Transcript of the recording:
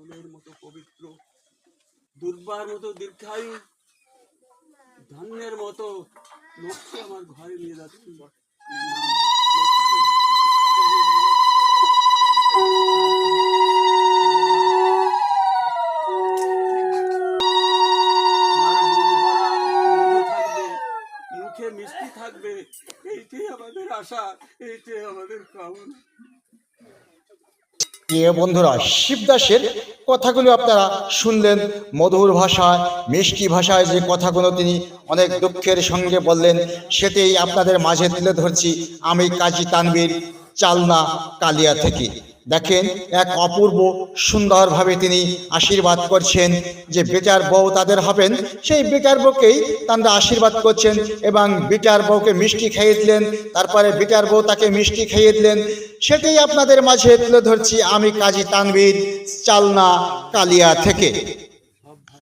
ফুলের মতো পবিত্র, দুর্বার মতো দীর্ঘায়ু, ধান্যের মতো লক্ষ্মী আমার ঘরে নিয়ে যাচ্ছি। মুখে মিষ্টি থাকবে, এইটাই আমাদের আশা, এইটাই আমাদের কামনা। প্রিয় বন্ধুরা, শিবদাসের কথাগুলো আপনারা শুনলেন। মধুর ভাষায়, মিষ্টি ভাষায় যে কথাগুলো তিনি অনেক দুঃখের সঙ্গে বললেন, সেটাই আপনাদের মাঝে তুলে ধরছি আমি কাজী তানভীর, চালনা কালিয়া থেকে। দেখেন, এক অপূর্ব সুন্দরভাবে তিনি আশীর্বাদ করছেন যে বেটার বউ তাদের হবেন, সেই বেটার বউকেই তারা আশীর্বাদ করছেন এবং বেটার বউকে মিষ্টি খাইয়ে দিলেন। তারপরে বেটার বউ তাকে মিষ্টি খাইয়ে দিলেন। সেটাই আপনাদের মাঝে তুলে ধরছি আমি কাজী তানভীর, চালনা কালিয়া থেকে।